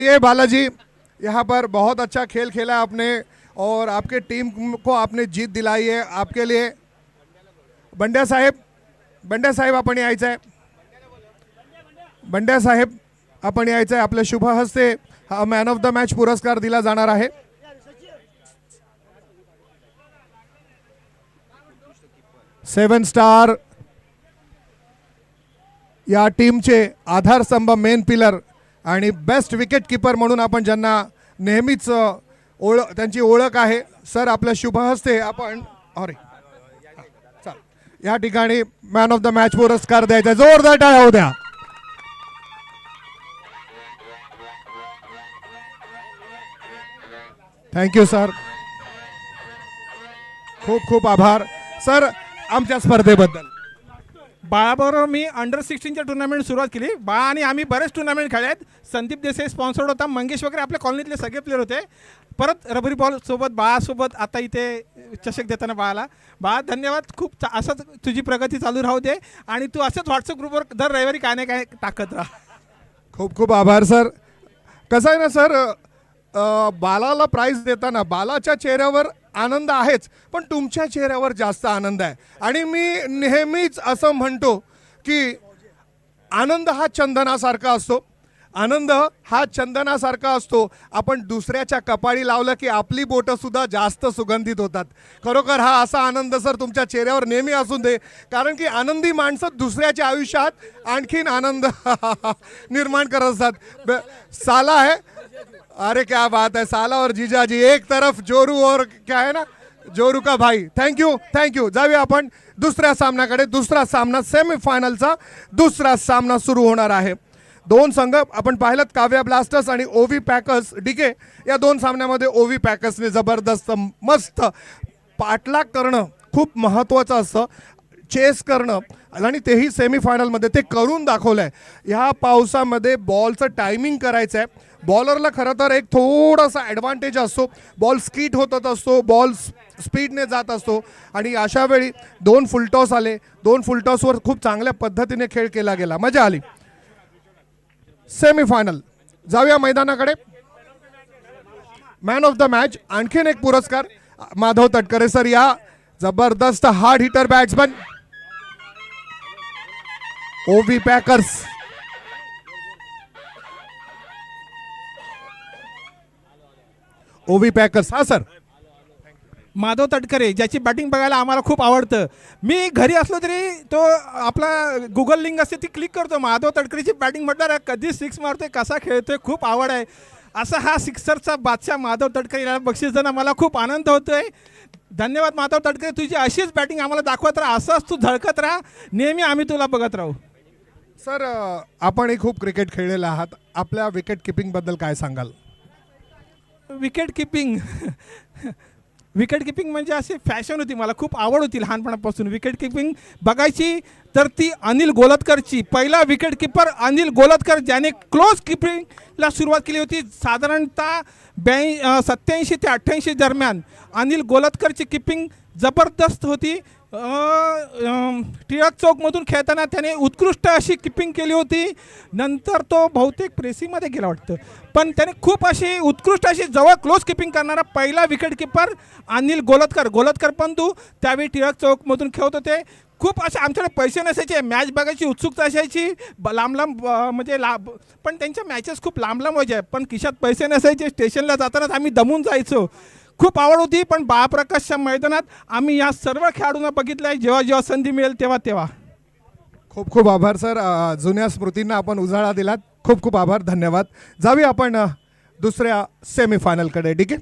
ये बालाजी, यहाँ पर बहुत अच्छा खेल खेला आपने और आपके टीम को आपने जीत दिलाई है. आपके लिए बंड्या साहेब आपण यायचं आहे. बंड्या साहेब आपण यायचं आहे. आपल्या शुभ हस्ते हा मॅन ऑफ द मॅच पुरस्कार दिला जाणार आहे. सेवन स्टार या टीमचे आधारस्तंभ, मेन पिलर आणि बेस्ट विकेट कीपर म्हणून आपण ज्यांना नेहमीच त्यांची ओळख आहे. सर, आपल्या शुभ हस्ते आपण या ठिकाणी मॅन ऑफ द मॅच पुरस्कार द्यायचा. जोरदार टाळ्या होऊ द्या. थँक्यू सर, खूप खूप आभार सर आमच्या स्पर्धेबद्दल. बाळाबरोबर मी अंडर-16च्या टुर्नामेंट सुरुवात केली. बाळा आणि आम्ही बरेच टुर्नामेंट खेळले आहेत. संदीप देसाई स्पॉन्सर्ड होता, मंगेश वगैरे आपल्या कॉलनीतले सगळे प्लेयर होते. परत रबरी बॉल सोबत बाळासोबत आता इथे चषक देताना बाळाला. बाळा धन्यवाद, खूप असंच तुझी प्रगती चालू राहू दे आणि तू असंच व्हॉट्सअप ग्रुपवर दर रविवारी काय नाही काय टाकत राहा. खूप खूप आभार सर. कसं आहे ना सर, बालाला प्राइज देताना बालाच्या चेहऱ्यावर आनंद आहेच, पण तुमच्या चेहऱ्यावर जास्त आनंद आहे. आणि मी नेहमीच असं म्हणतो की आनंद हा चंदनासारखा असतो. आनंद हा चंदनासारखा असतो. आपण दुसऱ्याच्या कपाळी लावलं की आपली बोटं सुद्धा जास्त सुगंधित होतात. खरोखर हा असा आनंद सर तुमच्या चेहऱ्यावर नेहमी असून दे, कारण की आनंदी माणसं दुसऱ्याच्या आयुष्यात आणखीन आनंद निर्माण करत असतात. साला है, अरे क्या बात है, साला और जीजाजी एक तरफ, जोरू और क्या है ना, जोरू का भाई. थँक्यू. जाऊया आपण दुसऱ्या सामन्याकडे. दुसरा सामना सेमीफायनलचा दुसरा सामना सुरू होणार आहे. दोन संघ आपण पाहिलं, काव्या ब्लास्टर्स आणि ओव्ही पॅकर्स. डीके, या दोन सामन्यामध्ये ओव्ही पॅकर्सने जबरदस्त मस्त पाठलाग करणं खूप महत्त्वाचं असतं, चेस करणं, आणि तेही सेमीफायनलमध्ये ते करून दाखवलं आहे. ह्या पावसामध्ये बॉलचं टायमिंग करायचं आहे. बॉलरला खरं तर एक थोडासा ॲडव्हान्टेज असतो. बॉल स्कीट होत असतो, बॉल स्पीडने जात असतो, आणि अशा वेळी दोन फुलटॉस आले. दोन फुलटॉसवर खूप चांगल्या पद्धतीने खेळ केला गेला, मजा आली. सेमीफायनल, जाऊया मैदानाकडे. मॅन ऑफ द मॅच आणखीन एक पुरस्कार माधव तटकरे सर, या जबरदस्त hard hitter batsman OV Packers. OV Packers, हा सर. माधव तटकरे, ज्याची बॅटिंग बघायला आम्हाला खूप आवडतं. मी घरी असलो तरी तो आपला गुगल लिंक असते ती क्लिक करतो. माधव तटकरेची बॅटिंग म्हटलं कधी सिक्स मारतोय, कसा खेळतोय, खूप आवड आहे. असा हा सिक्सरचा बादशाह माधव तटकरे याला बक्षीस देणं मला खूप आनंद होतोय. धन्यवाद माधव तटकरे, तुझी अशीच बॅटिंग आम्हाला दाखवत राहा, असंच तू झळकत राहा, नेहमी आम्ही तुला बघत राहू. सर, आपणही खूप क्रिकेट खेळलेला आहात. आपल्या विकेट किपिंगबद्दल काय सांगाल? विकेट किपिंग म्हणजे अशी फॅशन होती, मला खूप आवड होती लहानपणापासून. विकेट किपिंग बघायची तर ती अनिल गोलतकरची. पहिला विकेट किपर अनिल गोलतकर, ज्याने क्लोज किपिंगला सुरुवात केली होती. साधारणतः 87 ते 88 दरम्यान अनिल गोलतकरची किपिंग जबरदस्त होती. टिळक चौकमधून खेळताना त्याने उत्कृष्ट अशी किपिंग केली होती. नंतर तो बहुतेक प्रेसिंगमध्ये गेला वाटतं, पण त्याने खूप अशी उत्कृष्ट अशी जवळ क्लोज किपिंग करणारा पहिला विकेट किपर अनिल गोलतकर बंधू त्यावेळी टिळक चौकमधून खेळत होते. खूप असे आमच्याकडे पैसे नसायचे, मॅच बघायची उत्सुकता असायची लांब म्हणजे पण त्यांच्या मॅचेस खूप लांब व्हायच्या, पण खिशात पैसे नसायचे. स्टेशनला जातानाच आम्ही दमून जायचो. खूप आवड होती. पण बाळाप्रकाशच्या मैदानात आम्ही या सर्व खेळाडूंना बघितलं आहे, जेव्हा संधी मिळेल तेव्हा. खूप खूप आभार सर, जुन्या स्मृतींना आपण उजाळा दिलात. खूप खूप आभार, धन्यवाद. जाऊया आपण दुसऱ्या सेमीफाइनलकडे. ठीक है,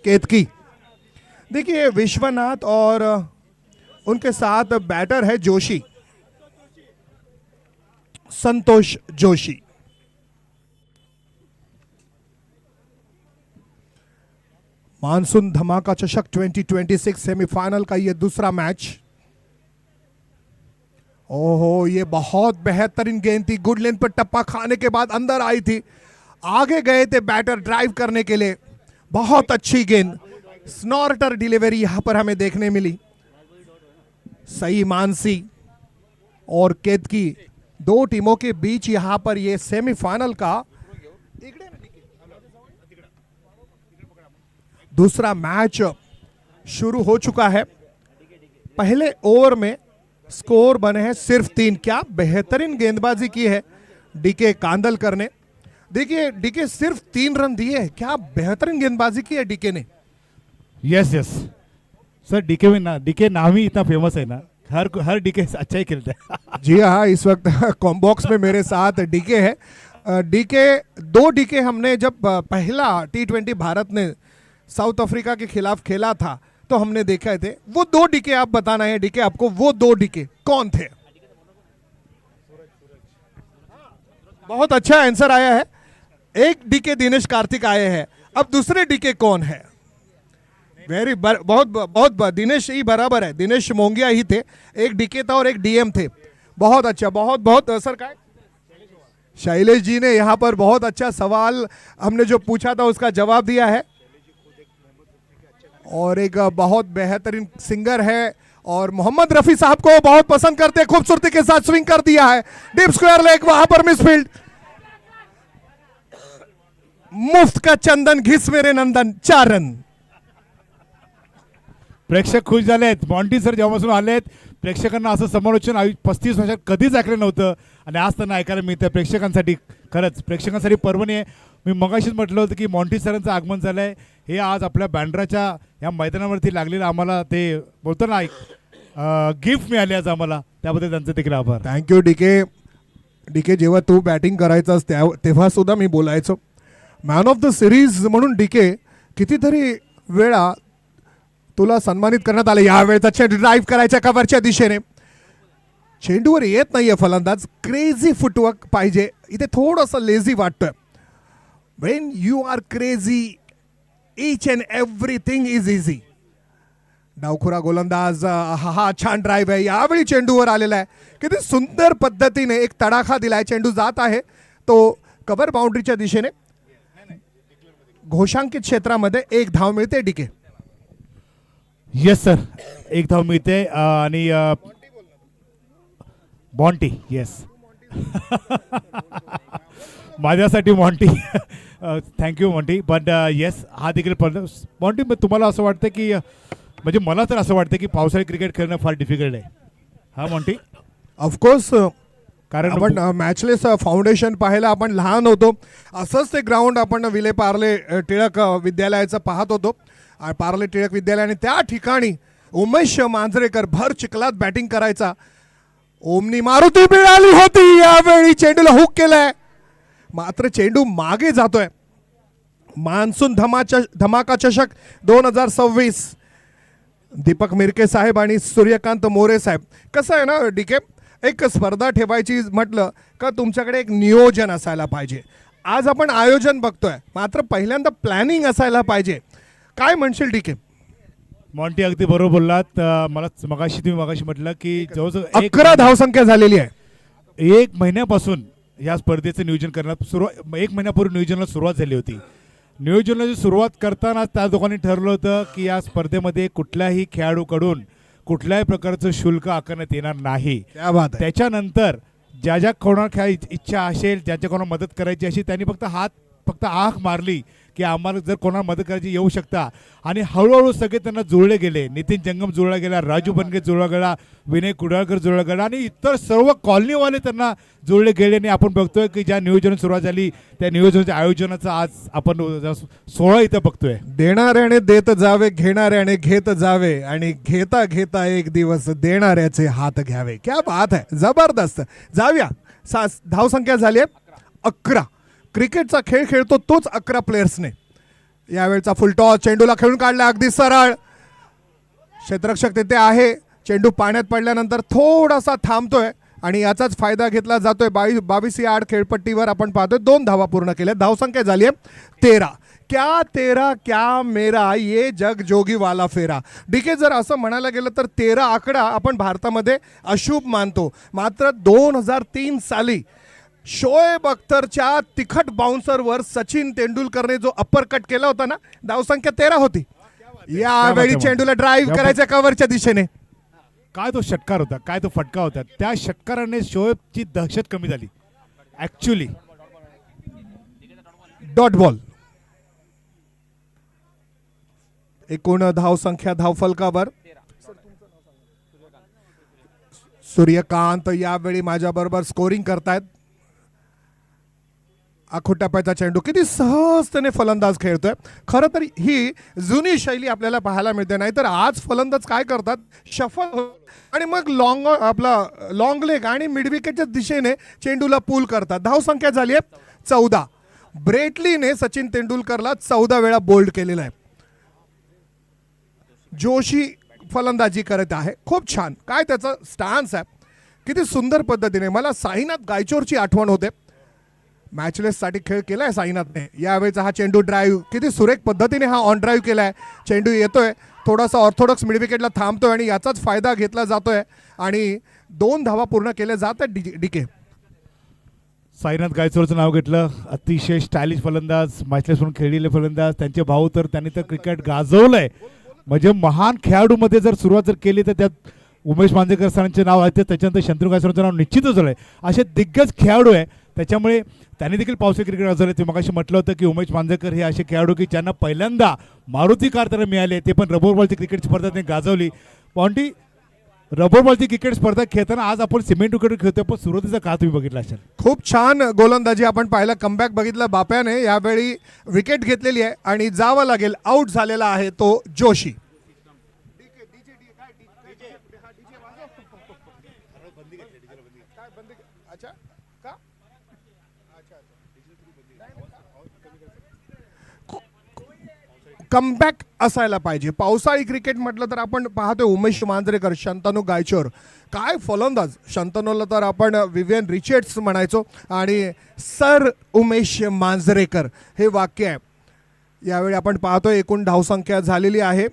केतकी. देखिए, विश्वनाथ और उनके साथ बैटर है जोशी, संतोष जोशी. मानसून धमाका चषक 2026 सेमीफाइनल का ये दूसरा मैच. ओहो, ये बहुत बेहतरीन गेंद थी. गुड लेंथ पर टप्पा खाने के बाद अंदर आई थी. आगे गए थे बैटर ड्राइव करने के लिए. बहुत अच्छी गेंद, स्नॉर्टर डिलीवरी यहां पर हमें देखने मिली. सही मानसी और केतकी, दो टीमों के बीच यहाँ पर ये सेमीफाइनल का दूसरा मैच शुरू हो चुका है। पहले ओवर में स्कोर बने हैं सिर्फ 3। क्या बेहतरीन गेंदबाजी की है डीके कांदलकर ने। देखिए डीके सिर्फ 3 रन दिए हैं, क्या बेहतरीन गेंदबाजी की है डीके ने। यस यस सर, डीके में ना, डीके नाम ही इतना फेमस है ना, हर डीके अच्छा ही खेलता है। जी हाँ, इस वक्त कॉम्बॉक्स में मेरे साथ डीके है। डीके 2 डीके हमने जब पहला T20 भारत ने साउथ अफ्रीका के खिलाफ खेला था तो हमने देखा थे। वो 2 डीके आप बताना है डीके आपको, वो 2 डीके कौन थे। बहुत अच्छा आंसर आया है। एक डीके दिनेश कार्तिक आए हैं, अब दूसरे डीके कौन है। बहुत दिनेश ही बराबर है, दिनेश मोंगिया ही थे। एक डीके था और एक डीएम थे। बहुत अच्छा, बहुत सर का शैलेश जी ने यहाँ पर बहुत अच्छा सवाल हमने जो पूछा था उसका जवाब दिया है। और एक बहुत बेहतरीन सिंगर है और मोहम्मद रफी साहब को बहुत पसंद करते हैं, खूबसूरती के साथ स्विंग कर दिया है, डीप स्क्वायर लेग, वहां पर मिसफील्ड। मुफ्त का चंदन घिस मेरे नंदन, 4 रन। प्रेक्षक खुश झालेत। मॉन्टी सर जेव्हापासून आलेत, प्रेक्षकांना असं समालोचन 35 वर्षात कधीच ऐकलं नव्हतं आणि आज त्यांना ऐकायला मिळतं। प्रेक्षकांसाठी खरंच प्रेक्षकांसाठी पर्वणी आहे। मी मगाशीच म्हटलं होतं की मॉन्टी सरांचं आगमन झालं आहे, हे आज आपल्या बँड्राच्या या मैदानावरती लागलेलं आम्हाला ते बोलतो ना गिफ्ट मिळाली आज आम्हाला, त्याबद्दल त्यांचे देखील आभार। Thank you DK. डीके जेव्हा तू बॅटिंग करायचास तेव्हा सुद्धा मी बोलायचो मॅन ऑफ द सिरीज म्हणून। डीके कितीतरी वेळा तुला सन्मानित करण्यात आलं। यावेळेचा चेंडू ड्राईव्ह करायच्या कव्हरच्या दिशेने, चेंडूवर येत नाहीये फलंदाज, क्रेझी फुटवर्क पाहिजे इथे, थोडंसं लेझी वाटतोय। When you are crazy each and everything is easy. डावखुरा गोलंदाज, हा छान ड्राईव्ह आहे, यावेळी चेंडूवर आलेला आहे, किती सुंदर पद्धतीने एक तडाखा दिलाय, चेंडू जात आहे तो कव्हर बाउंड्रीच्या दिशेने। घोषांकित क्षेत्रामध्ये 1 धाव मिळते डीके। येस सर, 1 धाव मिळते आणि मॉन्टी, येस माझ्यासाठी Monty thank you Monty. But yes, हा देखील मॉन्टी, तुम्हाला असं वाटतं की म्हणजे मला तर असं वाटतं की पावसाळी क्रिकेट खेळणं फार डिफिकल्ट आहे, हा मॉन्टी? ऑफकोर्स, कारण आपण मॅचलेस फाउंडेशन पाहायला आपण लहान होतो, असंच ते ग्राउंड आपण विले पार्ले टिळक विद्यालयाचं पाहत होतो। पार्ले टिळक विद्यालयाने त्या ठिकाणी उमेश मांजरेकर भर चिखलात बॅटिंग करायचा। ओमनी मारुती मिळाली होती, यावेळी चेंडूला हुक केलाय, मात्र चेंडू मागे जातोय। मान्सून धमाका चषक 2026, दीपक मिरके साहेब आणि सूर्यकांत मोरे साहेब। कसं आहे ना डीके, एक स्पर्धा ठेवायची म्हटलं का तुमच्याकडे एक नियोजन असायला पाहिजे। आज आपण आयोजन बघतोय, मात्र पहिल्यांदा प्लॅनिंग असायला पाहिजे। काय म्हणशील डीके? मॉन्टी अगदी बरोबर बोललात। मला तुम्ही मगाशी म्हटलं की जवळजवळ 11 धावसंख्या झालेली आहे। 1 महिन्यापासून या स्पर्धेचं नियोजन करण्यात 1 महिन्यापूर्वी नियोजनाला सुरुवात झाली होती। नियोजनाची सुरुवात करताना त्या दोघांनी ठरलं होतं की या स्पर्धेमध्ये कुठल्याही खेळाडूकडून कुठल्याही प्रकारचं शुल्क आकारण्यात येणार नाही। क्या बात आहे। त्याच्यानंतर ज्या कोणाला खेळायची इच्छा असेल, ज्याच्या कोणाला मदत करायची असेल, त्यांनी फक्त आख मारली की आम्हाला जर कोणाला मदत करायची येऊ शकता, आणि हळूहळू सगळे त्यांना जुळले गेले। नितीन जंगम जुळला गेला, राजू बनगे जुळला गेला, विनय कुडाळकर जुळला गेला आणि इतर सर्व कॉलनीवाले त्यांना जुळले गेले। आणि आपण बघतोय की ज्या नियोजन सुरुवात झाली त्या नियोजनाच्या आयोजनाचं आज आपण 16 इथं बघतोय। देणाऱ्याने देत जावे, घेणाऱ्याने घेत जावे, आणि घेता घेता एक दिवस देणाऱ्याचे हात घ्यावे। क्या बात आहे, जबरदस्त। जाऊया, धावसंख्या झाली आहे 11। क्रिकेटचा खेळ खेळतो तोच 11 प्लेयर्सने। यावेळचा फुलटॉस, चेंडूला खेळून काढला अगदी सरळ, क्षेत्ररक्षक तिथे आहे, चेंडू पाण्यात पडल्यानंतर थोडासा थांबतोय आणि याचाच फायदा घेतला जातोय। 22 या आड खेळपट्टीवर आपण पाहतोय 2 धावा पूर्ण केल्या। धावसंख्या झाली आहे 13। क्या तेरा क्या मेरा, ये जग जोगी वाला फेरा। डीके, जर असं म्हणायला गेलं तर 13 आकडा आपण भारतामध्ये अशुभ मानतो, मात्र 2003 साली शोएब अख्तरच्या तिखट बाउन्सरवर सचिन तेंडुलकरने जो अप्पर कट केला होता ना, धावसंख्या 13 होती। यावेळी चेंडूला ड्राईव्ह करायच्या कव्हरच्या दिशेने, काय तो षटकार होता, काय तो फटका होता, त्या षटकाराने शोएबची दहशत कमी झाली ॲक्च्युली. Dot ball. एकूण धावसंख्या धावफलकावर सूर्यकांत यावेळी माझ्याबरोबर स्कोरिंग करतायत. आखुटप्प्याचा चेंडू किती सहजतेने फलंदाज खेळतोय. खरं तर ही जुनी शैली आपल्याला पाहायला मिळते, नाही तर आज फलंदाज काय करतात, शफल आणि मग लॉंग लेग आणि मिड विकेटच्या दिशेने चेंडूला पूल करतात. धावसंख्या झाली आहे 14. ब्रेटलीने सचिन तेंडुलकरला 14 वेळा बोल्ड केलेला आहे. जोशी फलंदाजी करत आहे, खूप छान. काय त्याचा स्टान्स आहे, किती सुंदर पद्धतीने. मला साईनाथ गायचोरची आठवण होते. मॅचलेससाठी खेळ केलाय साईनाथने. यावेळेचा हा चेंडू ड्राईव्ह किती सुरेख पद्धतीने हा ऑन ड्राईव्ह केलाय. चेंडू येतोय थोडासा ऑर्थोडॉक्स मिड विकेटला थांबतोय आणि याचाच फायदा घेतला जातोय आणि 2 धावा पूर्ण केल्या जात आहेत. डीके साईनाथ गायचोरचं नाव घेतलं. अतिशय स्टायलिश फलंदाज, मॅचलेस म्हणून खेळलेले फलंदाज. त्यांचे भाऊ तर त्यांनी तर क्रिकेट गाजवलंय. म्हणजे महान खेळाडूमध्ये जर सुरुवात जर केली तर त्यात उमेश मांजरेकर सरांचे नाव आहे, त्याच्यानंतर शंतनू गायचोरचं नाव निश्चितच आहे. असे दिग्गज खेळाडू आहे, त्याच्यामुळे त्यांनी देखील पावसाळी क्रिकेट गाजवले. ते मगाशी म्हटलं होतं की उमेश मांजरेकर हे असे खेळाडू की ज्यांना पहिल्यांदा मारुती कार त्यांना मिळाले, ते पण रबर बॉलची क्रिकेट स्पर्धा त्यांनी गाजवली. पॉन्टी रबर बॉलची क्रिकेट स्पर्धा खेळताना आज आपण सिमेंट विकेट खेळतोय, पण सुरुवातीचा काळ तुम्ही बघितला असेल. खूप छान गोलंदाजी आपण पाहिला. कमबॅक बघितला बाप्याने. यावेळी विकेट घेतलेली आहे आणि जावं लागेल. आउट झालेला आहे तो जोशी. कमबॅक असायला पाहिजे. पावसाळी क्रिकेट म्हटलं तर आपण पाहतोय उमेश मांजरेकर, शंतनू गायचोर, काय फलंदाज. शंतनूला तर आपण विवियन रिचर्ड्स म्हणायचो आणि सर उमेश मांजरेकर हे वाक्य आहे. यावेळी आपण पाहतोय एकूण धावसंख्या झालेली आहे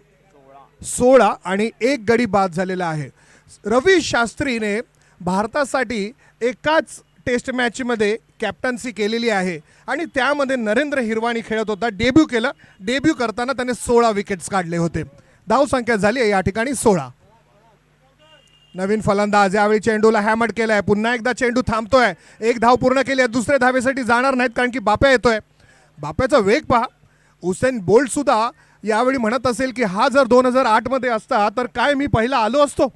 16 आणि 1 गडी बाद झालेला आहे. रवी शास्त्रीने भारतासाठी एकाच टेस्ट मॅचमध्ये कॅप्टन्सी केलेली आहे आणि त्यामध्ये नरेंद्र हिरवाणी खेळत होता. डेब्यू केलं. डेब्यू करताना त्याने 16 विकेट्स काढले होते. धावसंख्या झाली आहे या ठिकाणी 16. नवीन फलंदाज यावेळी चेंडूला हॅमर केलाय. पुन्हा एकदा चेंडू थांबतोय. 1 धाव पूर्ण केली आहे. दुसऱ्या धावेसाठी जाणार नाहीत कारण की बाप्या येतोय. बाप्याचा वेग पहा. उसेन बोल्ट सुद्धा यावेळी म्हणत असेल की हा जर 2008 मध्ये असता तर काय मी पहिला आलो असतो,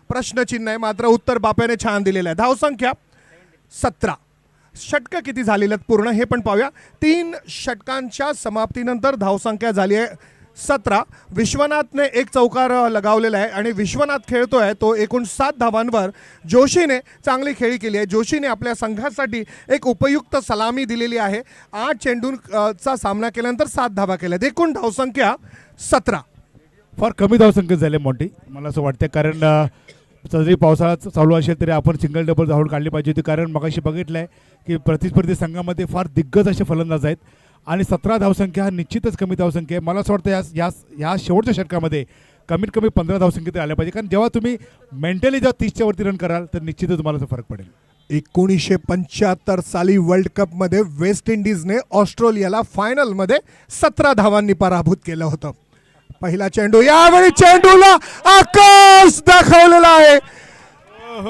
प्रश्नचिन्ह आहे. मात्र उत्तर बाप्याने छान दिलेलं आहे. धावसंख्या 17. षटकं किती झालेले आहेत पूर्ण हे पण पाहूया. 3 षटकांच्या समाप्तीनंतर धावसंख्या झाली आहे 17. विश्वनाथने 1 चौकार लगावलेला आहे आणि विश्वनाथ खेळतोय तो एकूण 7 धावांवर. जोशीने चांगली खेळी केली आहे. जोशीने आपल्या संघासाठी एक उपयुक्त सलामी दिलेली आहे. 8 चेंडूंचा सामना केल्यानंतर 7 धावा केल्यात. एकूण धावसंख्या 17. फार कमी धावसंख्येत झाले मोठी मला असं वाटतं, कारण जरी पावसाळा चालू असेल तरी आपण सिंगल डबल धावून काढली पाहिजे होती. कारण मगाशी बघितलं आहे की प्रतिस्पर्धी संघामध्ये फार दिग्गज असे फलंदाज आहेत आणि 17 धावसंख्या हा निश्चितच कमी धावसंख्या आहे. मला असं वाटतं या शेवटच्या षटकामध्ये कमीत कमी 15 धावसंख्या आल्या पाहिजे, कारण जेव्हा तुम्ही मेंटली जेव्हा 30च्या वरती रन कराल तर निश्चितच तुम्हाला फरक पडेल. 1975 साली वर्ल्ड कपमध्ये वेस्ट इंडिजने ऑस्ट्रेलियाला फायनलमध्ये 17 धावांनी पराभूत केलं होतं. पहिला चेंडू, यावेळी चेंडूला आकाश दाखवलेला आहे.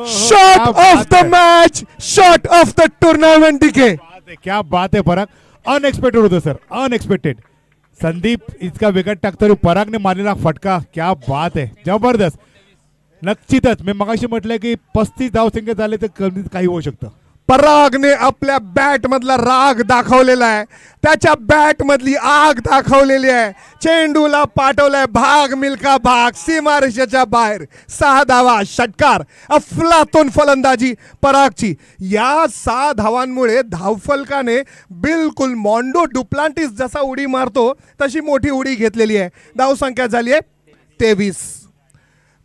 Shot of the match, shot of the tournament. DK क्या बात आहे. पराग अनएक्सपेक्टेड होतं सर, अनएक्सपेक्टेड. संदीप इतका विकेट टाकतो, परागने मारलेला फटका, क्या बात आहे, जबरदस्त. नक्कीच मी मगाशी म्हटलं की 35 धावसंख्या झाले तर कमीत काही होऊ शकतं. परागने आपल्या बॅट मधला राग दाखवलेला आहे. त्याच्या बॅट मधली आग दाखवलेली आहे. चेंडूला पाठवलाय भाग मिल्खा भाग, सीमारेषेच्या बाहेर. 6 धावा, षटकार, अफलातून फलंदाजी परागची. या 6 धावांमुळे धावफलकाने बिलकुल मॉन्डो डुप्लांटिस जसा उडी मारतो तशी मोठी उडी घेतलेली आहे. धावसंख्या झाली आहे 23.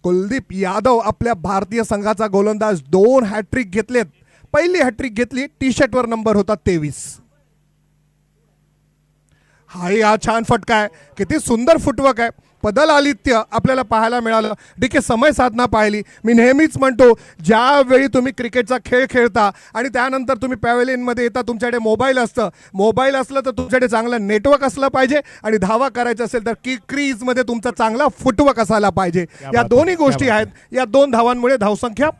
कुलदीप यादव आपल्या भारतीय संघाचा गोलंदाज. 2 हॅट्रिक घेतलेत. पहिली हॅट्रिक घेतली, टी शर्टवर नंबर होता 23. हा छान फटका आहे. किती सुंदर फुटवर्क आहे. पदल आलित्य आपल्याला पाहायला मिळालं. DK समय साधना पाहिली. मी नेहमीच म्हणतो, ज्यावेळी तुम्ही क्रिकेटचा खेळ खेळता आणि त्यानंतर तुम्ही पॅव्हेलियनमध्ये येता, तुमच्याकडे मोबाईल असतं. मोबाईल असलं तर तुमच्याकडे चांगलं नेटवर्क असलं पाहिजे आणि धावा करायचं असेल तर क्रीजमध्ये तुमचा चांगला फुटवर्क असायला पाहिजे. या दोन्ही गोष्टी आहेत. या 2 धावांमुळे धावसंख्या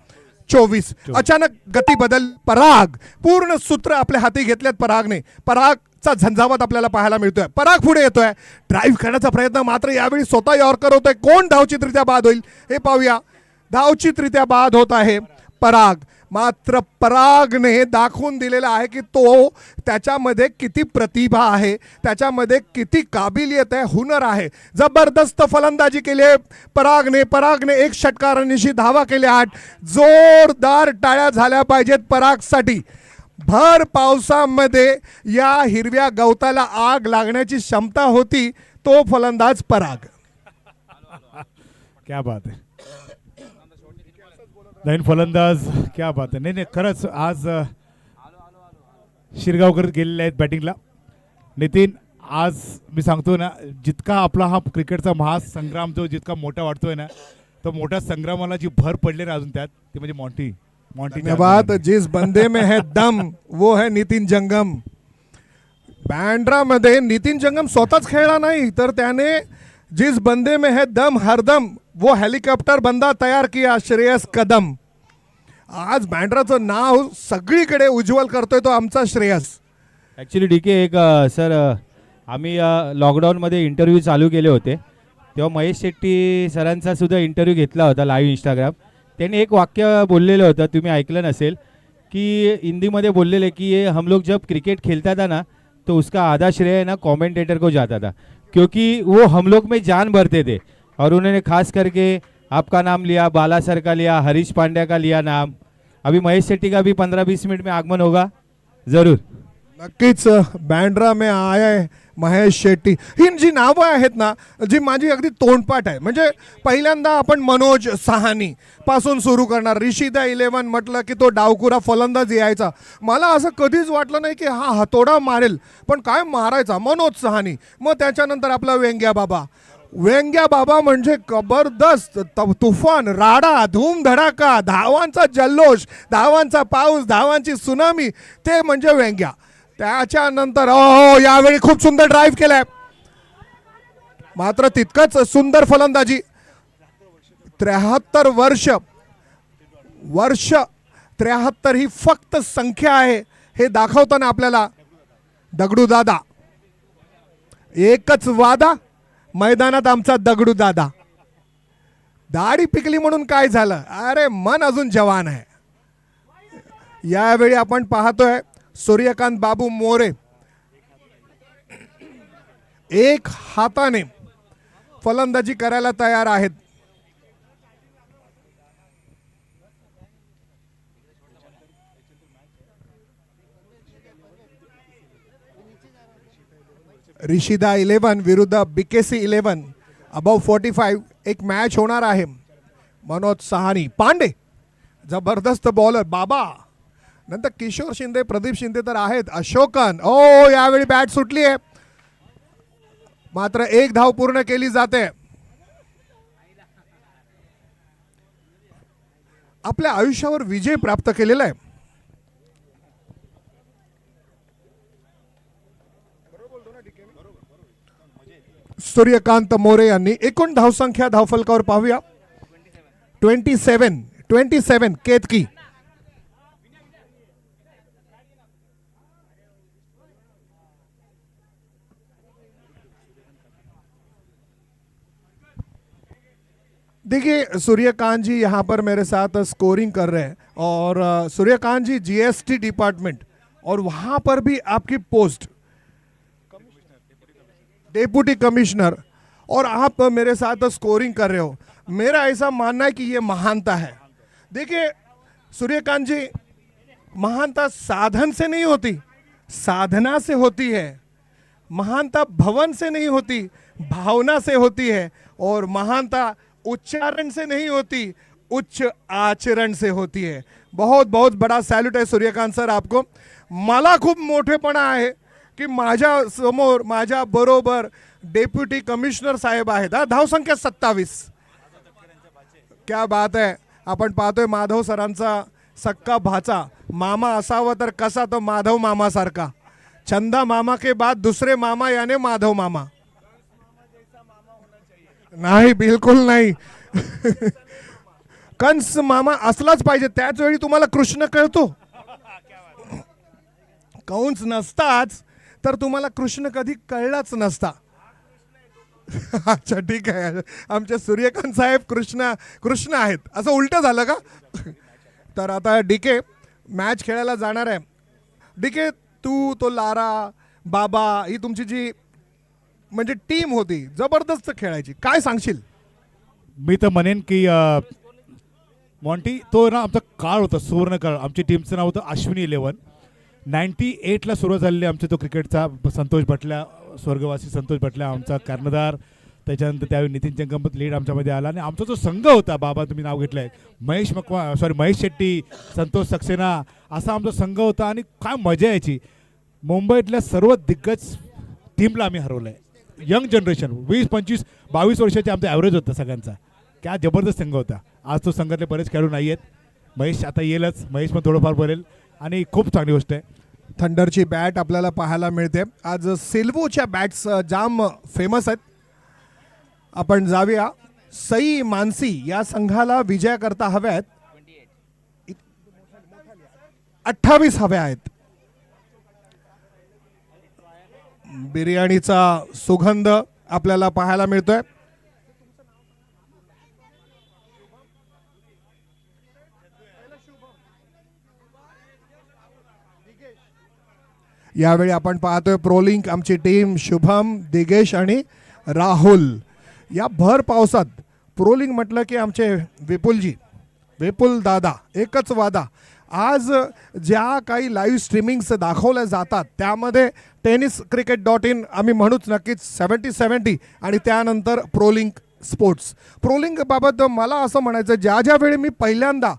24. अचानक गती बदल. पराग पूर्ण सूत्र आपल्या हाती घेतल्यात परागने. परागचा झंझावात आपल्याला पाहायला मिळतोय. पराग पुढे येतोय. ड्राईव्ह करण्याचा प्रयत्न, मात्र यावेळी स्वतः यॉर्कर होतोय. कोण धावचितरित्या बाद होईल हे पाहूया. धावचितरित्या बाद होत आहे पराग. मात्र परागने दाखवून दिलेला आहे की तो त्याच्यामध्ये किती प्रतिभा आहे, त्याच्यामध्ये किती काबिलियत आहे, हुनर आहे. जबरदस्त फलंदाजी केली आहे परागने 1 षटकारांनिशी धावा केल्या 8. जोरदार टाळ्या झाल्या पाहिजेत परागसाठी. भर पावसामध्ये या हिरव्या गवताला आग लागण्याची क्षमता होती तो फलंदाज पराग. क्या बात आहे. नवीन फलंदाज, क्या बात आहे. नाही खरंच आज शिरगावकर गेलेले आहेत बॅटिंगला. नितीन, आज मी सांगतो ना, जितका आपला हा क्रिकेटचा महासंग्राम जो जितका मोठा वाटतोय ना, तो मोठ्या संग्रामाला जी भर पडली ना अजून त्यात, ते म्हणजे मॉन्टी. धन्यवाद. जिस बंदे में है दम वो है नितीन जंगम. बँड्रामध्ये नितीन जंगम स्वतःच खेळला नाही, तर त्याने जिस बंदे में है दम हरदम वो हेलिकॉप्टर बंदा तयार किया, श्रेयस कदम. आज बँड्राचं नाव सगळीकडे उज्ज्वल करतोय तो आमचा श्रेयस. ॲक्च्युली DK एक सर, आम्ही लॉकडाऊनमध्ये इंटरव्ह्यू चालू केले होते, तेव्हा महेश शेट्टी सरांचा सुद्धा इंटरव्ह्यू घेतला होता लाईव्ह इंस्टाग्राम. त्यांनी एक वाक्य बोललेलं होतं, तुम्ही ऐकलं नसेल, की हिंदीमध्ये बोललेले की ये हम लोग जब क्रिकेट खेलता था ना, तो उसका आधा श्रेय ना कमेंटेटर को जाता था, क्योंकि वो हम लोग में जान भरते थे. और उन्होंने खास करके आपका नाम लिया, बाला सर का लिया, हरीश पांड्या का लिया नाम. अभी महेश शेट्टी का भी 15-20 मिनट में आगमन होगा जरूर. नक्कीच बँड्रा में आय महेश शेट्टी. ही जी नावं आहेत ना, जी माझी अगदी तोंडपाठ आहे. म्हणजे पहिल्यांदा आपण मनोज सहानी पासून सुरू करणार. ऋषी द 11 म्हटलं की तो डावकुरा फलंदाज यायचा. मला असं कधीच वाटलं नाही की हा हातोडा मारेल, पण काय मारायचा मनोज सहानी. मग त्याच्यानंतर आपला वेंग्या बाबा म्हणजे जबरदस्त तुफान, राडा, धूम धडाका, धावांचा जल्लोष, धावांचा पाऊस, धावांची सुनामी, ते म्हणजे वेंग्या. त्याच्यानंतर यावेळी खूप सुंदर ड्राईव्ह केलाय, मात्र तितकंच सुंदर फलंदाजी. 73 वर्ष 73 ही फक्त संख्या आहे हे दाखवताना आपल्याला दगडू दादा. एकच वादा, मैदानात आमचा दगडू दादा. दाढी पिकली म्हणून काय झालं, अरे मन अजून जवान आहे. यावेळी आपण पाहतोय सूर्यकांत बाबू मोरे 1 हाताने फलंदाजी करायला तयार आहेत. ऋषिदा 11 विरुद्ध BKC 11 अबव 45 एक मॅच होणार आहे. मनोज सहानी, पांडे जबरदस्त बॉलर, बाबा, नंतर किशोर शिंदे, प्रदीप शिंदे तर आहेत. अशोकन, यावेळी बॅट सुटली आहे, मात्र 1 धाव पूर्ण केली जाते. आपल्या आयुष्यावर विजय प्राप्त केलेला आहे. सूर्यकांत मोरे यांनी. एकूण धावसंख्या धावफलकावर पाहूया 27 केतकी. देखिए सूर्यकांत जी यहाँ पर मेरे साथ स्कोरिंग कर रहे हैं, और सूर्यकांत जी GST डिपार्टमेंट, और वहाँ पर भी आपकी पोस्ट डेप्यूटी कमिश्नर, और आप मेरे साथ स्कोरिंग कर रहे हो. मेरा ऐसा मानना है कि ये महानता है. देखिए सूर्यकांत जी, महानता साधन से नहीं होती, साधना से होती है. महानता भवन से नहीं होती, भावना से होती है. और महानता उच्चारण से नहीं होती, उच्च आचरण से होती है. बहुत बहुत बड़ा सैल्यूट है सूर्यकांत सर आपको. मला खूप मोठेपणा आहे की माझ्या समोर माझ्या बरोबर डेप्युटी कमिशनर साहेब आहेत. हा, धावसंख्या 27. क्या बात आहे. आपण पाहतोय माधव सरांचा सक्का भाचा मामा असावा तर कसा, तो माधव मामा सारखा. चंदा मामा के बाद दुसरे मामा याने माधव मामा. नाही, बिलकुल नाही. कंस मामा असलाच पाहिजे. त्याच वेळी तुम्हाला कृष्ण कळतो. कंस नसताच तर तुम्हाला कृष्ण कधी कळलाच नसता. अच्छा, ठीक आहे. आमचे सूर्यकांत साहेब कृष्ण आहेत, असं उलट झालं का? तर आता डीके मॅच खेळायला जाणार आहे. डीके, तू, तो लारा, बाबा, ही तुमची जी म्हणजे टीम होती, जबरदस्त खेळायची. काय सांगशील? मी तर म्हणेन की मॉन्टी, तो ना आमचा काळ होता, सुवर्ण काळ. आमची टीमचं नाव होतं अश्विनी 11. 98ला सुरू झालेले आमचा तो क्रिकेटचा. संतोष भटल्या, स्वर्गवासी संतोष भटल्या आमचा कर्णधार. त्याच्यानंतर त्यावेळी नितीन चंगमत लीड आमच्यामध्ये आला. आणि आमचा जो संघ होता, बाबा तुम्ही नाव घेतलं आहे, महेश शेट्टी, संतोष सक्सेना, असा आमचा संघ होता. आणि काय मजा यायची. मुंबईतल्या सर्व दिग्गज टीमला आम्ही हरवलं आहे. यंग जनरेशन 20, 25, 22 वर्षाचे आमचा ॲव्हरेज होता सगळ्यांचा. क्या जबरदस्त संघ होता. आज तो संघातले बरेच खेळून नाही आहेत. महेश आता येईलच, महेश पण थोडंफार बोलेल. आणि खूप चांगली गोष्ट आहे. थंडरची बॅट आपल्याला पाहायला मिळते. आज सिल्वोच्या बॅट्स जाम फेमस आहेत. आपण जाऊया. सई मानसी या संघाला विजय करता हव्यात. 28 हव्या आहेत. बिर्याणीचा सुगंध आपल्याला पाहायला मिळतोय. यावेळी आपण पाहतोय प्रोलिंग आमची टीम शुभम, दिगेश आणि राहुल. या भर पावसात प्रोलिंग म्हटलं की आमचे विपुल दादा एकच वादा. आज ज्या काही लाईव्ह स्ट्रीमिंग्स दाखवल्या जातात त्यामध्ये tenniscricket.in आम्ही म्हणूच नक्कीच 70-70 आणि त्यानंतर प्रोलिंग स्पोर्ट्स. प्रोलिंग बाबत मला असं म्हणायचं, ज्या वेळी मी पहिल्यांदा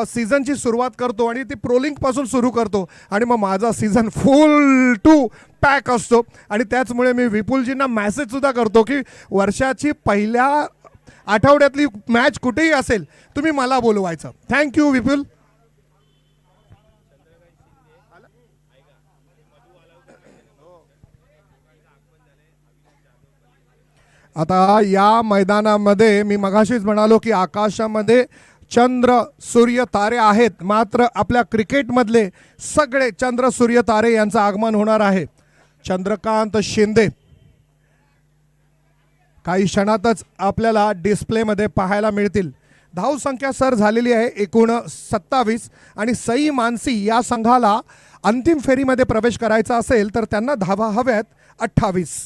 सीझनची सुरुवात करतो आणि ती प्रोलिंगपासून सुरू करतो आणि मग माझा सीझन फुल टू पॅक असतो. आणि त्याचमुळे मी विपुलजींना मॅसेजसुद्धा करतो की वर्षाची पहिल्या आठवड्यातली मॅच कुठेही असेल तुम्ही मला बोलवायचं. थँक्यू विपुल. आता या मैदानामध्ये मी मगाशीच म्हणालो की आकाशामध्ये चंद्र सूर्य तारे आहेत, मात्र आपल्या क्रिकेटमधले सगळे चंद्र सूर्य तारे यांचं आगमन होणार आहे. चंद्रकांत शिंदे काही क्षणातच आपल्याला डिस्प्लेमध्ये पाहायला मिळतील. धावसंख्या सर झालेली आहे एकूण 27. आणि सई मानसी या संघाला अंतिम फेरीमध्ये प्रवेश करायचा असेल तर त्यांना धावा हव्यात 28.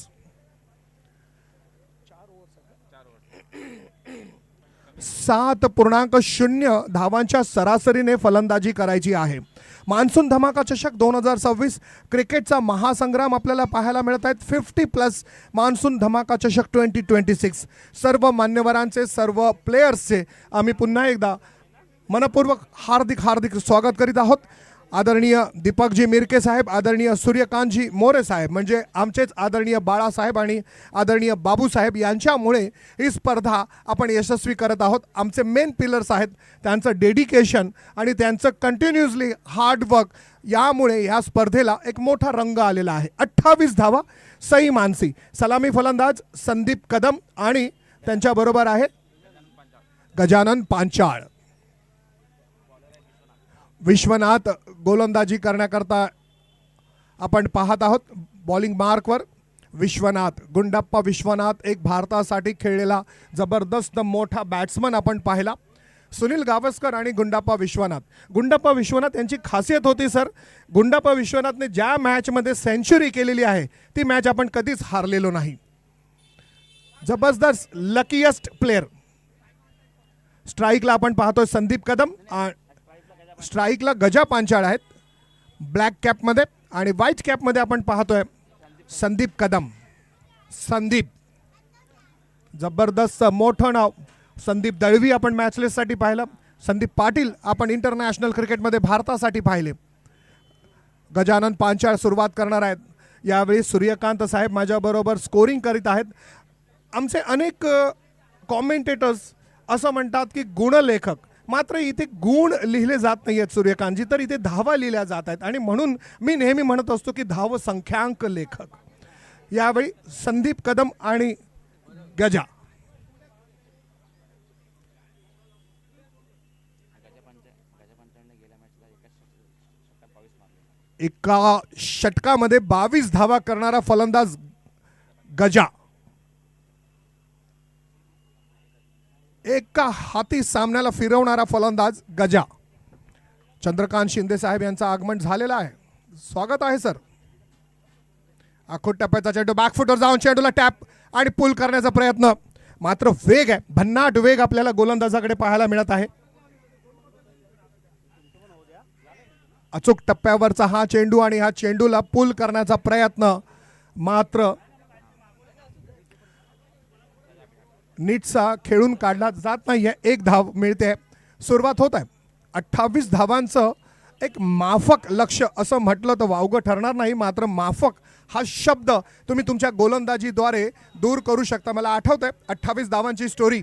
7.0 धावांच्या सरासरीने फलंदाजी करायची आहे. मान्सून धमाका चषक 2026 क्रिकेटचा महासंग्राम आपल्याला पाहायला मिळत आहेत. 50+ मान्सून धमाका चषक 2026. सर्व मान्यवरांचे, सर्व प्लेयर्सचे आम्ही पुन्हा एकदा मनपूर्वक हार्दिक स्वागत करीत आहोत. आदरणीय दीपकजी मिरके साहेब, आदरणीय सूर्यकांतजी मोरे साहेब, म्हणजे आमचेच आदरणीय बाळासाहेब आणि आदरणीय बाबूसाहेब यांच्यामुळे ही स्पर्धा आपण यशस्वी करत आहोत. आमचे मेन पिलर्स आहेत, त्यांचं डेडिकेशन आणि त्यांचं कंटिन्युअसली हार्डवर्क, यामुळे ह्या स्पर्धेला एक मोठा रंग आलेला आहे. 28 धावा सई मानसी. सलामी फलंदाज संदीप कदम आणि त्यांच्याबरोबर आहे गजानन पांचाळ. विश्वनाथ गोलंदाजी करण्याकरता आपण पाहत आहोत. बॉलिंग मार्कवर विश्वनाथ, गुंडाप्पा विश्वनाथ, एक भारतासाठी खेळलेला जबरदस्त मोठा बॅट्समन आपण पाहिला. सुनील गावस्कर आणि गुंडाप्पा विश्वनाथ यांची खासियत होती सर, गुंडाप्पा विश्वनाथने ज्या मॅचमध्ये सेंचुरी केलेली आहे ती मॅच आपण कधीच हारलेलो नाही. जबरदस्त लकीएस्ट प्लेयर. स्ट्राईकला आपण पाहतोय संदीप कदम, स्ट्राईकला गजा पांचाळ आहेत ब्लॅक कॅपमध्ये, आणि व्हाईट कॅपमध्ये आपण पाहतोय संदीप कदम. संदीप जबरदस्त मोठं नाव. संदीप दळवी आपण मॅच लिस्टसाठी पाहिलं. संदीप पाटील आपण इंटरनॅशनल क्रिकेटमध्ये भारतासाठी पाहिले. गजानन पांचाळ सुरुवात करणार आहेत. यावेळी सूर्यकांत साहेब माझ्याबरोबर स्कोरिंग करीत आहेत. आमचे अनेक कॉमेंटेटर्स असं म्हणतात की गुणलेखक, मात्र इथे गुण लिहिले जात नाही आहेत सूर्यकांतजी, तर इथे धावा लिहिल्या जात आहेत. आणि म्हणून मी नेहमी म्हणत असतो की धाव संख्यांक लेखक. यावेळी संदीप कदम आणि गजा. एका षटकामध्ये 22 धावा करणारा फलंदाज गजा. एका हाती सामन्याला फिरवणारा फलंदाज गजा. चंद्रकांत शिंदे साहेब यांचं आगमन झालेलं आहे. स्वागत आहे सर. आखूट टप्प्याचा चेंडू बॅकफुटवर जाऊन चेंडूला टॅप आणि पुल करण्याचा प्रयत्न, मात्र वेग आहे, भन्नाट वेग आपल्याला गोलंदाजाकडे पाहायला मिळत आहे. अचूक टप्प्यावरचा हा चेंडू आणि हा चेंडूला पुल करण्याचा प्रयत्न, मात्र नीटसा खेळून काढला जात नाहीये. एक धाव मिळते. सुरुवात होत आहे. 28 धावांचं एक माफक लक्ष असं म्हटलं तर वावगं ठरणार नाही, मात्र माफक हा शब्द तुम्ही तुमच्या गोलंदाजीद्वारे दूर करू शकता. मला आठवतंय 28 धावांची स्टोरी.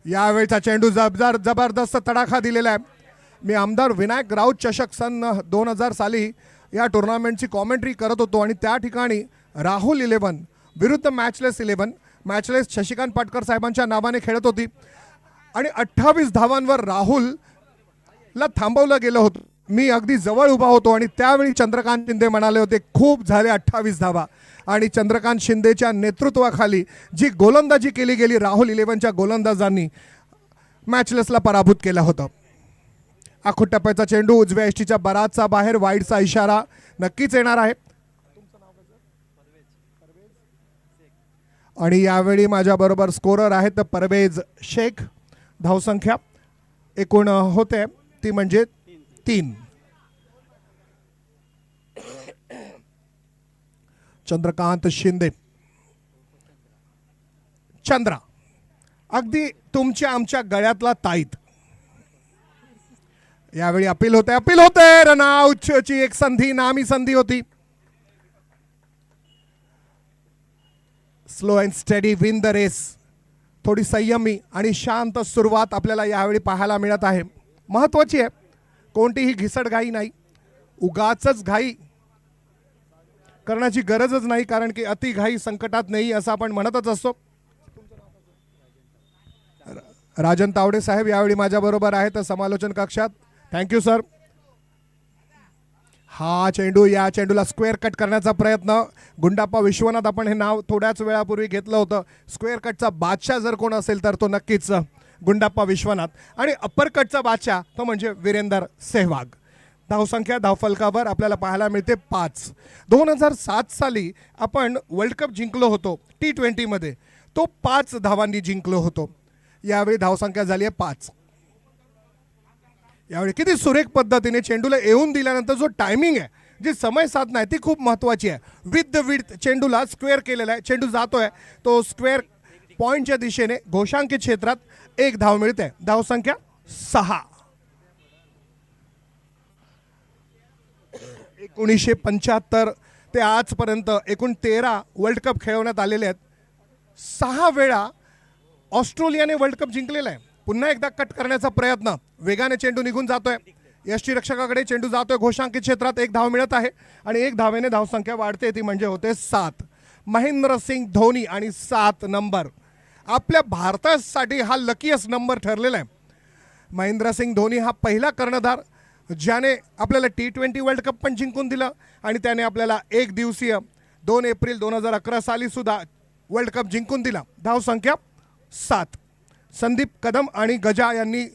यावेळचा चेंडू जबरदस्त तडाखा दिलेला आहे. मी आमदार विनायक राऊत चषक सन 2000 साली या टुर्नामेंटची कॉमेंट्री करत होतो आणि त्या ठिकाणी राहुल 11 विरुद्ध मॅचलेस 11, मॅचलेस शशिकांत पाटकर साहेबांच्या नावाने खेळत होती आणि 28 धावांवर राहुलला थांबवलं गेलं होतं. मी अगदी जवळ उभा होतो आणि त्यावेळी चंद्रकांत शिंदे म्हणाले होते खूप झाले 28 धावा. आणि चंद्रकांत शिंदेच्या नेतृत्वाखाली जी गोलंदाजी केली गेली राहुल 11च्या गोलंदाजांनी मॅचलेसला पराभूत केलं होतं. आखूट टप्प्याचा चेंडू उजव्या एष्टीच्या बराचसा बाहेर, वाईडचा इशारा नक्कीच येणार आहे. आणि यावेळी माझ्याबरोबर स्कोरर आहेत परवेज शेख. धावसंख्या एकूण होते ती म्हणजे 3. चंद्रकांत शिंदे. चंद्रा अगदी तुमच्या आमच्या गळ्यातला ताईत. यावेळी अपील होते रनआउटची एक संधी, नामी संधी होती. Slow and steady win the race. थोडी संयमी आणि शांत सुरुवात आपल्याला यावेळी पाहायला मिळत आहे. महत्त्वाची आहे, कोणतीही घिसडघाई नाही, उगाचच घाई करण्याची गरजच नाही, कारण की अति घाई संकटात नाही असं आपण म्हणतच असतो. राजन तावडे साहेब यावेळी माझ्याबरोबर आहेत समालोचन कक्षात. Thank you sir. हा चेंडू, या चेंडूला स्क्वेअर कट करण्याचा प्रयत्न. गुंडाप्पा विश्वनाथ, आपण हे नाव थोड्याच वेळापूर्वी घेतलं होतं. स्क्वेअर कटचा बादशाह जर कोण असेल तर तो नक्कीच गुंडाप्पा विश्वनाथ. आणि अप्पर कटचा बादशाह तो म्हणजे वीरेंदर सेहवाग. धावसंख्या धावफलकावर आपल्याला पाहायला मिळते 5. 2007 साली आपण वर्ल्ड कप जिंकलो होतो T20 मध्ये, तो 5 धावांनी जिंकलो होतो. यावेळी धावसंख्या झाली आहे 5. यावेळी किती सुरेख पद्धतीने चेंडूला येऊन दिल्यानंतर जो टायमिंग आहे, जी समय साधना आहे ती खूप महत्त्वाची आहे. विथ द विड्थ चेंडूला स्क्वेअर केलेला आहे. चेंडू जातोय तो स्क्वेअर पॉईंटच्या दिशेने घोषांकित क्षेत्रात 1 धाव मिळते. धावसंख्या 6. 1975 ते आजपर्यंत एकूण 13 वर्ल्ड कप खेळवण्यात आलेले आहेत. 6 वेळा ऑस्ट्रेलियाने वर्ल्ड कप जिंकलेला आहे. पुन्हा एकदा कट करण्याचा प्रयत्न, वेगाने चेंडू निघून जातोय. यष्टीरक्षकाकडे चेंडू जातोय घोषांकित क्षेत्रात. 1 धाव मिळत आहे आणि 1 धावेने धावसंख्या वाढते, ती म्हणजे होते 7. महेंद्रसिंग धोनी आणि 7 नंबर आपल्या भारतासाठी हा लकीएस्ट नंबर ठरलेला आहे. महेंद्रसिंग धोनी हा पहिला कर्णधार ज्याने आपल्याला T20 वर्ल्ड कप पण जिंकून दिलं आणि त्याने आपल्याला एक दिवसीय 2 एप्रिल 2011 साली सुद्धा वर्ल्ड कप जिंकून दिला. धावसंख्या 7. संदीप कदम आणि गजा यांनी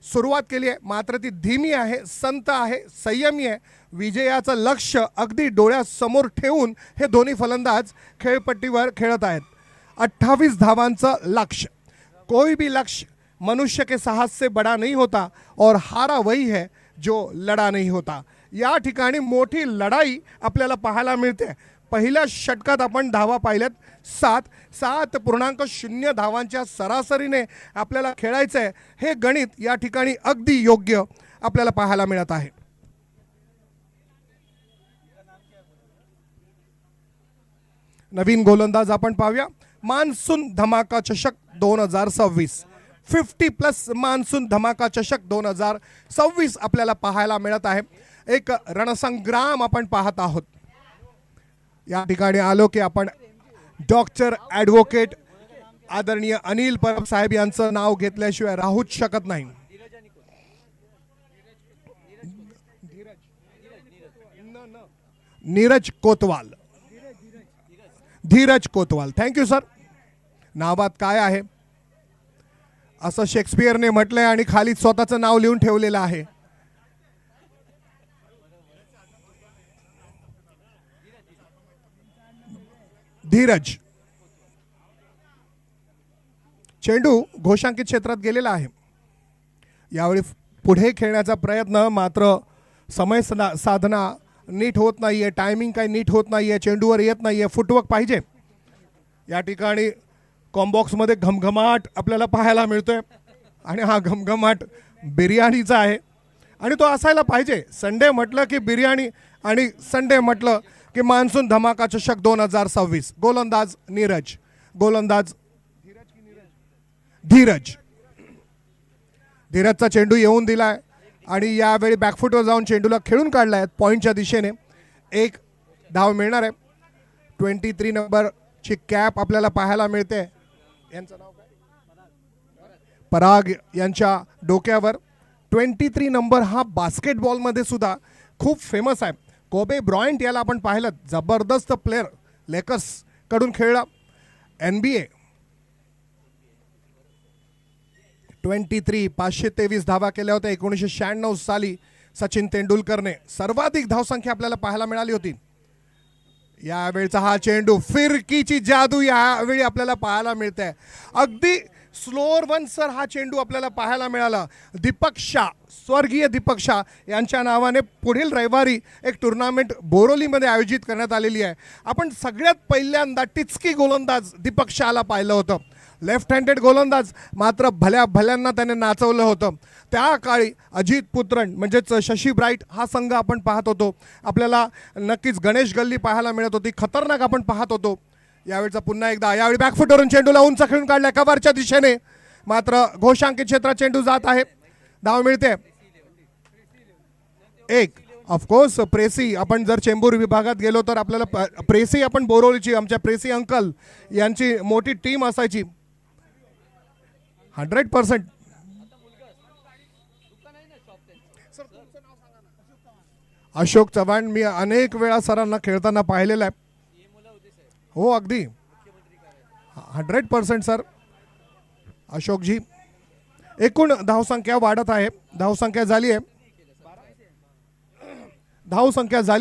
सुरुवात केली आहे, मात्र ती धीमी आहे, संत आहे, संयमी आहे. विजयाचं लक्ष अगदी डोळ्यासमोर ठेवून हे दोन्ही फलंदाज खेळपट्टीवर खेळत आहेत. 28 धावांचं लक्ष्य. कोई भी लक्ष्य मनुष्य के साहस से बड़ा नहीं होता और हारा वही है जो लढा नहीं होता. या ठिकाणी मोठी लढाई आपल्याला पाहायला मिळते. पहिल्या षटकात आपण धावा पाहिल्यात 7.0 धावांच्या सरासरीने आपल्याला खेळायचं आहे. हे गणित या ठिकाणी अगदी योग्य आपल्याला पाहायला मिळत आहे. नवीन गोलंदाज आपण पाहूया. मान्सून धमाका चषक 2026, 50+ मान्सून धमाका चषक 2026 आपल्याला पाहायला मिळत आहे. एक रणसंग्राम आपण पाहत आहोत. या ठिकाणी आलो की आपण डॉक्टर ॲडव्होकेट आदरणीय अनिल परब साहेब यांचं नाव घेतल्याशिवाय राहूच शकत नाही. नीरज कोतवाल, धीरज कोतवाल. Thank you sir. नावात काय आहे असं शेक्सपियरने म्हटलंय आणि खाली स्वतःचं नाव लिहून ठेवलेलं आहे. धीरज. चेंडू घोषांकित क्षेत्रात गेलेला आहे. यावेळी पुढे खेळण्याचा प्रयत्न, मात्र समय साधना नीट होत नाहीये, टायमिंग काही नीट होत नाहीये, चेंडूवर येत नाहीये, फुटवर्क पाहिजे. या ठिकाणी कॉम्बॉक्समध्ये घमघमाट आपल्याला पाहायला मिळतोय आणि हा घमघमाट बिर्याणीचा आहे आणि तो असायला पाहिजे. संडे म्हटलं की बिर्याणी आणि संडे म्हटलं की मान्सून धमाका चषक 2026. गोलंदाज नीरज, गोलंदाज धीरज. धीरजचा चेंडू येऊन दिलाय आणि यावेळी बॅकफुटवर जाऊन चेंडूला खेळून काढलाय पॉईंटच्या दिशेने. एक धाव मिळणार आहे. 23 नंबरची कॅप आपल्याला पाहायला मिळते. यांचं नाव काय? पराग यांच्या डोक्यावर 23 नंबर हा बास्केटबॉलमध्ये सुद्धा खूप फेमस आहे. कोबे ब्रॉयंट याला आपण पाहिलं, जबरदस्त प्लेअर, लेकर्स कडून खेळला. NBA 23 523 धावा केल्या होत्या 1996 साली सचिन तेंडुलकरने. सर्वाधिक धावसंख्या आपल्याला पाहायला मिळाली होती. यावेळचा हा चेंडू, फिरकीची जादू यावेळी आपल्याला पाहायला मिळते. अगदी स्लोअर वन सर हा चेंडू आपल्याला पाहायला मिळाला. दीपक शाह, स्वर्गीय दीपक शाह यांच्या नावाने पुढील रविवारी एक टुर्नामेंट बोरोलीमध्ये आयोजित करण्यात आलेली आहे. आपण सगळ्यात पहिल्यांदा टिचकी गोलंदाज दीपक शाहला पाहिलं होतं. लेफ्ट हँडेड गोलंदाज, मात्र भल्यांना त्याने नाचवलं होतं. त्या काळी अजित पुत्रन म्हणजेच शशी ब्राईट हा संघ आपण पाहत होतो. आपल्याला नक्कीच गणेश गल्ली पाहायला मिळत होती. खतरनाक आपण पाहत होतो. यावेळचा पुन्हा एकदा, यावेळी बॅकफुटवरून चेंडूला उंच खेळून काढलाय कव्हरच्या दिशेने, मात्र घोषांकित क्षेत्रात चेंडू जात आहे. धाव मिळते एक. ऑफकोर्स प्रेसी, आपण जर चेंबूर विभागात गेलो तर आपल्याला प्रेसी, आपण बोरोलीची आमच्या प्रेसी अंकल यांची मोठी टीम असायची. 100%. अशोक चव्हाण, मी अनेक वेळा सरांना खेळताना पाहिलेलं आहे. हो अगदी 100% सर. अशोकजी. एकूण धावसंख्या वाढत आहे. धावसंख्या झाली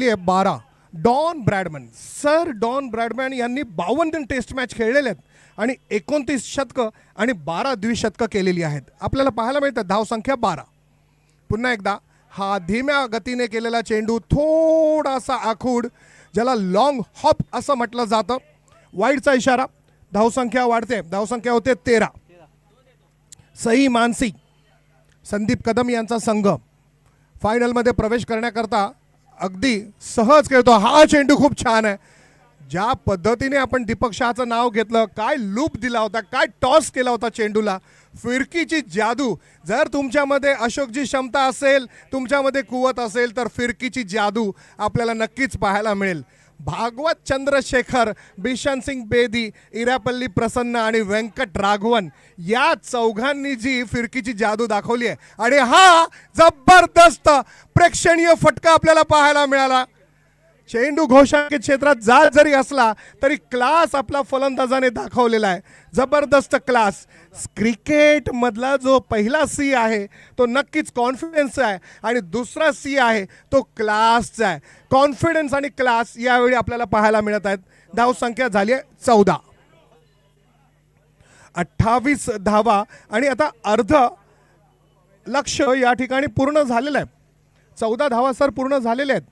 आहे 12. Don Bradman sir, Don Bradman यांनी 52 टेस्ट मॅच खेळलेले आहेत आणि 29 शतकं आणि 12 द्विशतकं केलेली आहेत. आपल्याला पाहायला मिळतं धावसंख्या 12. पुन्हा एकदा हा धीम्या गतीने केलेला चेंडू, थोडासा आखूड, ज्याला लॉंग हॉप असं म्हटलं जातं. वाईडचा इशारा. धावसंख्या वाढते. धावसंख्या होते 13. सई मानसी, संदीप कदम यांचा संघ फायनलमध्ये प्रवेश करण्याकरता अगदी सहज खेळतो. हा चेंडू खूप छान आहे. ज्या पद्धतीने आपण दीपक शहाचं नाव घेतलं, काय लूप दिला होता, काय टॉस केला होता चेंडूला, फिरकीची जादू. जर तुमच्यामध्ये अशोकची क्षमता असेल, तुमच्यामध्ये कुवत असेल, तर फिरकीची जादू आपल्याला नक्कीच पाहायला मिळेल. भागवत चंद्रशेखर, बिशन सिंग बेदी, इरापल्ली प्रसन्न आणि व्यंकट राघवन या चौघांनी जी फिरकीची जादू दाखवली आहे आणि हा जबरदस्त प्रेक्षणीय फटका आपल्याला पाहायला मिळाला. चेंडू घोषांकित क्षेत्रात जात जरी असला तरी क्लास आपला फलंदाजाने दाखवलेला आहे. जबरदस्त क्लास. क्रिकेट मधला जो पहिला सी आहे तो नक्कीच कॉन्फिडन्स आहे आणि दुसरा सी आहे तो क्लासचा आहे. कॉन्फिडन्स आणि क्लास यावेळी आपल्याला पाहायला मिळत आहेत. धावसंख्या झाली आहे 14. 28 धावा आणि आता अर्ध लक्ष या ठिकाणी पूर्ण झालेलं आहे. 14 धावा सर पूर्ण झालेल्या आहेत.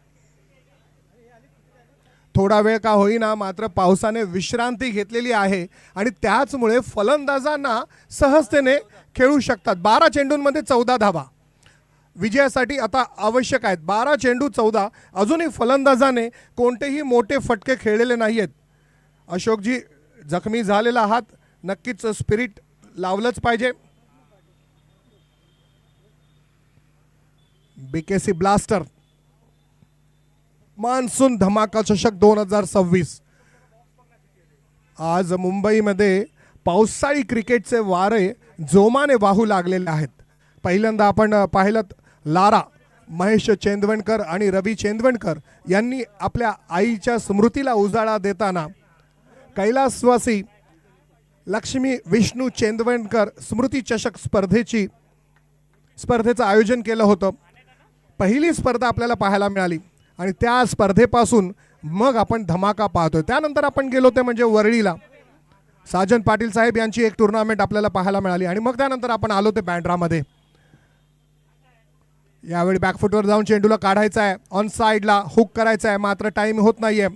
थोडा वेळ का होईना, मात्र पावसाने विश्रांती घेतलेली आहे आणि त्याचमुळे फलंदाजांना सहजतेने खेळू शकतात. 12 चेंडूंमध्ये 14 धावा विजयासाठी आता आवश्यक आहेत. 12 चेंडू 14. अजूनही फलंदाजाने कोणतेही मोठे फटके खेळलेले नाही आहेत. अशोकजी जखमी झालेला आहात, नक्कीच स्पिरिट लावलंच पाहिजे. बीकेसी ब्लास्टर मान्सून धमाका चषक 2026. आज मुंबईमध्ये पावसाळी क्रिकेटचे वारे जोमाने वाहू लागलेले आहेत. पहिल्यांदा आपण पाहिलं लारा महेश चेंदवणकर आणि रवी चेंदवणकर यांनी आपल्या आईच्या स्मृतीला उजाळा देताना कैलासवासी लक्ष्मी विष्णू चेंदवणकर स्मृती चषक स्पर्धेचं आयोजन केलं होतं. पहिली स्पर्धा आपल्याला पाहायला मिळाली आणि त्या स्पर्धेपासून मग आपण धमाका पाहतोय. त्यानंतर आपण गेलो ते म्हणजे वरळीला साजन पाटील साहेब यांची एक टुर्नामेंट आपल्याला पाहायला मिळाली आणि मग त्यानंतर आपण आलो ते बँड्रामध्ये. यावेळी बॅकफुटवर जाऊन चेंडूला काढायचा आहे, ऑन साईडला हुक करायचा आहे, मात्र टाईम होत नाहीये.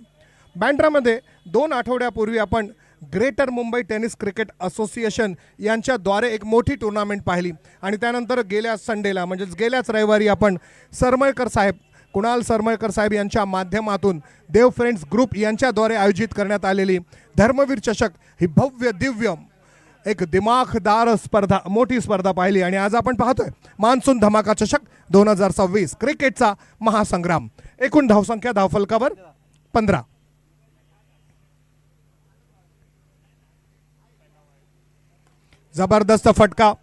बँड्रामध्ये 2 आठवड्यापूर्वी आपण greater Mumbai tennis cricket association यांच्याद्वारे एक मोठी टुर्नामेंट पाहिली आणि त्यानंतर गेल्या संडेला म्हणजेच गेल्याच रविवारी आपण सरमळकर साहेब कुणाल सरमळकर साहेब यांच्या माध्यमातून देव फ्रेंड्स ग्रुप यांच्याद्वारे आयोजित करण्यात आलेली धर्मवीर चषक ही भव्य दिव्य एक दिमाखदार स्पर्धा मोठी स्पर्धा पाहिली आणि आज आपण पाहतोय मान्सून धमाका चषक 2026 क्रिकेटचा महासंग्राम. एकूण धावसंख्या धावफलकावर 15. जबरदस्त फटका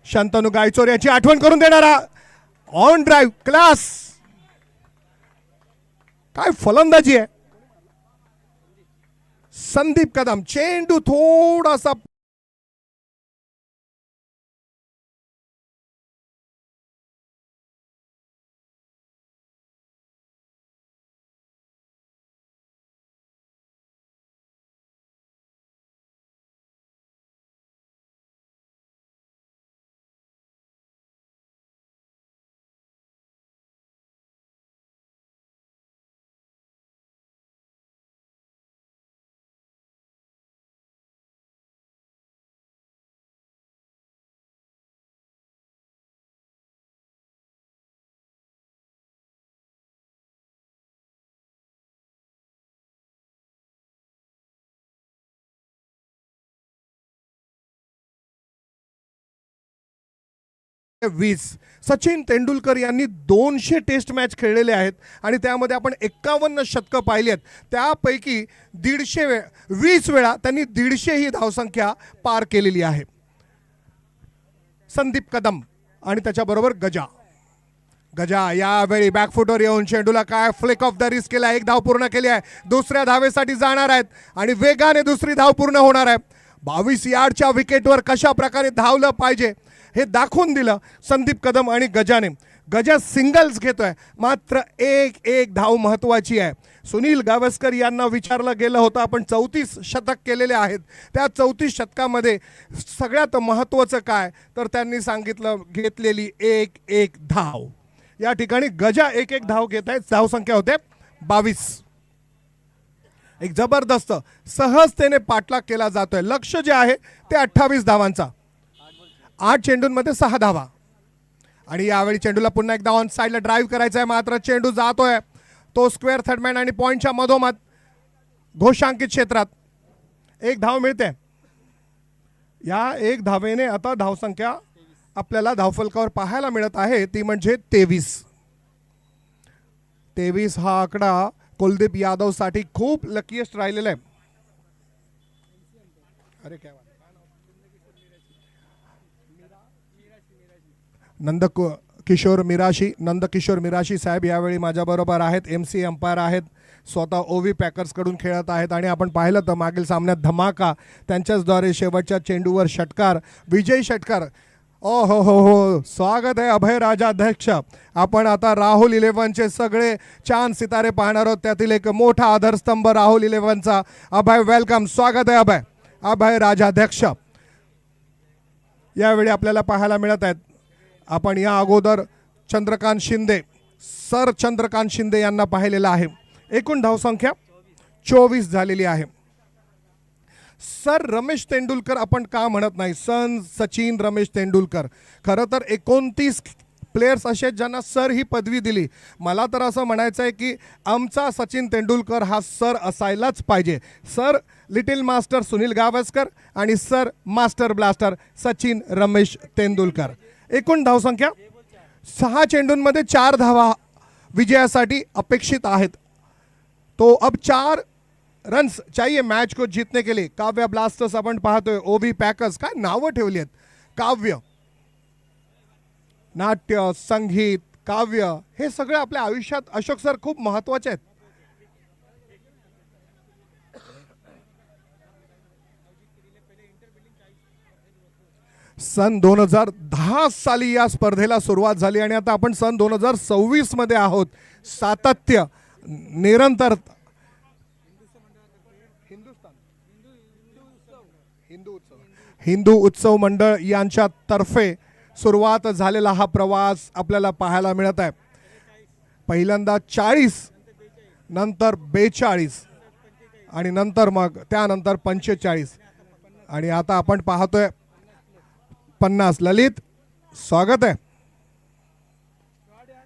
शंतनू गायचोर याची आठवण करून देणारा ऑन ड्राईव्ह क्लास. काय फलंदाजी आहे. संदीप कदम चेंडू थोडासा वीस. सचिन तेंडुलकर यांनी 200 टेस्ट मॅच खेळलेले आहेत आणि त्यामध्ये आपण 51 शतकं पाहिली आहेत. त्यापैकी 20 वेळा त्यांनी 150 ही धावसंख्या पार केलेली आहे. संदीप कदम आणि त्याच्याबरोबर गजा यावेळी बॅकफुटवर येऊन चेंडूला काय फ्लिक ऑफ द रिस्ट केला. 1 धाव पूर्ण केली आहे. दुसऱ्या धावेसाठी जाणार आहेत आणि वेगाने दुसरी धाव पूर्ण होणार आहे. 22 यार्डच्या विकेटवर कशा प्रकारे धावलं पाहिजे हे दाखवून दिलं संदीप कदम आणि गजाने. गजा सिंगल्स घेतोय मात्र एक धाव महत्वाची आहे. सुनील गावस्कर यांना विचारलं गेलं होतं आपण 34 शतक केलेले आहेत, त्या 34 शतकामध्ये सगळ्यात महत्त्वाचं काय तर त्यांनी सांगितलं घेतलेली एक धाव. या ठिकाणी गजा एक धाव घेत आहेत. धावसंख्या होते 22. एक जबरदस्त सहजतेने पाठलाग केला जातोय. लक्ष जे आहे ते 28 धावांचा. 8 चेंडूंमध्ये 6 धावा आणि यावेळी चेंडूला पुन्हा एकदा ऑन साईडला ड्राईव्ह करायचा आहे मात्र चेंडू जातोय तो स्क्वेअर थर्डमॅन आणि पॉईंटच्या मधोमध घोषांकित क्षेत्रात. 1 धाव मिळते. या 1 धावेने आता धावसंख्या आपल्याला धावफलकावर पाहायला मिळत आहे ती म्हणजे 23 हा आकडा कुलदीप यादव साठी खूप लकीएस्ट राहिलेला आहे. अरे काय नंदकिशोर मिराशी साहेब यावेळी माझ्याबरोबर आहेत. MC अंपायर आहेत, स्वतः ओवी पॅकर्सकडून खेळत आहेत आणि आपण पाहिलं तर मागील सामन्यात धमाका त्यांच्याचद्वारे शेवटच्या चेंडूवर षटकार विजयी षटकार. हो स्वागत आहे अभय राजाध्यक्ष. आपण आता राहुल 11चे सगळे चांद सितारे पाहणार आहोत. त्यातील एक मोठा आधारस्तंभ राहुल 11चा. अभय वेलकम, स्वागत आहे अभय राजाध्यक्ष. यावेळी आपल्याला पाहायला मिळत आहेत आपण या अगोदर चंद्रकांत शिंदे यांना पाहिलेलं आहे. एकूण धावसंख्या 24 झालेली आहे. सर रमेश तेंडुलकर आपण का म्हणत नाही. सचिन रमेश तेंडुलकर. खरं तर 29 प्लेयर्स असे आहेत ज्यांना सर ही पदवी दिली. मला तर असं म्हणायचं आहे की आमचा सचिन तेंडुलकर हा सर असायलाच पाहिजे. Sir little master Sunil Gavaskar आणि sir master blaster Sachin Ramesh Tendulkar. एकूण धावसंख्या 6 चेंडूंमध्ये 4 धावा विजयासाठी अपेक्षित आहेत. तो अब 4 रन्स चाहिए मैच को जीतने के लिए. काव्य ब्लास्टर्स आपण पाहतोय, ओबी पॅकर्स, काय नावं ठेवली आहेत. काव्य, नाट्य, संगीत, काव्य हे सगळे आपल्या आयुष्यात अशोक सर खूप महत्वाचे आहेत. सन 2010 साली या स्पर्धेला सुरुवात झाली आणि आता आपण सन 2026 मध्ये आहोत. सातत्य, निरंतर हिंदू उत्सव मंडळ यांच्यातर्फे सुरुवात झालेला हा प्रवास आपल्याला पाहायला मिळत आहे. पहिल्यांदा 40, नंतर 42 आणि नंतर मग त्यानंतर 45 आणि आता आपण पाहतोय 50. ललित, स्वागत आहे.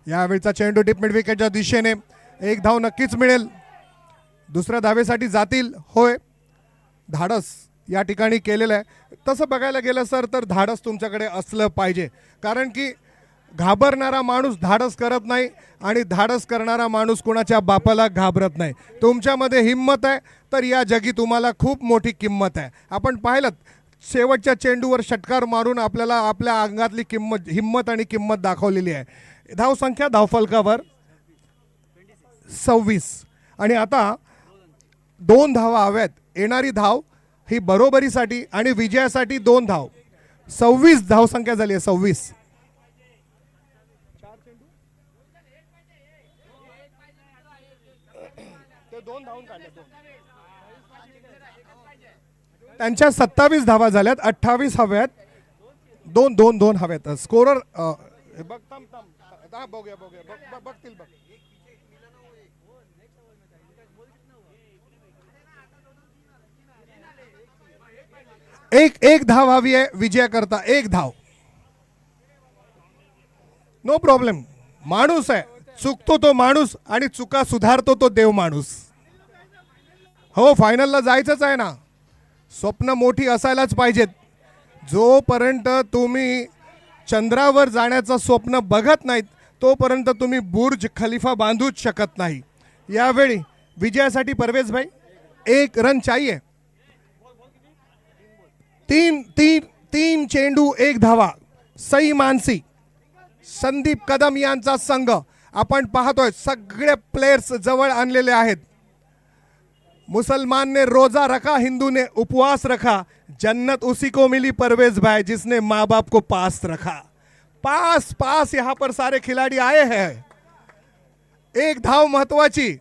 यावेळचा चेंडू डीप मिड विकेटच्या दिशेने. एक धाव नक्कीच मिळेल. दुसऱ्या धावेसाठी जातील, होय. धाडस या ठिकाणी केलेलं आहे. तसं बघायला गेलं सर तर धाडस तुमच्याकडे असलं पाहिजे, कारण की घाबरणारा माणूस धाडस करत नाही आणि धाडस करणारा माणूस कोणाच्या बापाला घाबरत नाही. तुमच्यामध्ये हिंमत आहे तर या जगी तुम्हाला खूप मोठी किंमत आहे. आपण पाहिलं शेवटच्या चेंडूवर षटकार मारून आपल्याला आपल्या अंगातली हिंमत आणि किंमत दाखवलेली आहे. धावसंख्या धावफलकावर 26 आणि आता 2 धावा हव्यात. येणारी धाव ही बरोबरीसाठी आणि विजयासाठी 2 धाव. 26 धावसंख्या झाली आहे. 26 त्यांच्या 27 धावा झाल्यात. 28 हव्यात. 2 हव्यात. स्कोरर बघतील बघ. एक धाव हवी आहे विजयाकरता. 1 धाव. No problem. माणूस आहे, चुकतो तो माणूस आणि चुका सुधारतो तो देव माणूस. हो, फायनलला जायचंच आहे ना. स्वप्न मोठी असायलाच पाहिजेत. जोपर्यंत तुम्ही चंद्रावर जाण्याचं स्वप्न बघत नाहीत तोपर्यंत तुम्ही बुर्ज खलिफा बांधूच शकत नाही. यावेळी विजयासाठी परवेज भाई 1 रन चाहिए. 3 चेंडू 1 धावा. सई मानसी, संदीप कदम यांचा संघ आपण पाहतोय. सगळे प्लेयर्स जवळ आणलेले आहेत. मुसलमान ने रोजा रखा, हिंदू ने उपवास रखा, जन्नत उसी को मिली परवेज भाई जिसने माँ बाप को पास रखा. पास यहाँ पर सारे खिलाड़ी आए हैं. 1 धाव महत्वाची.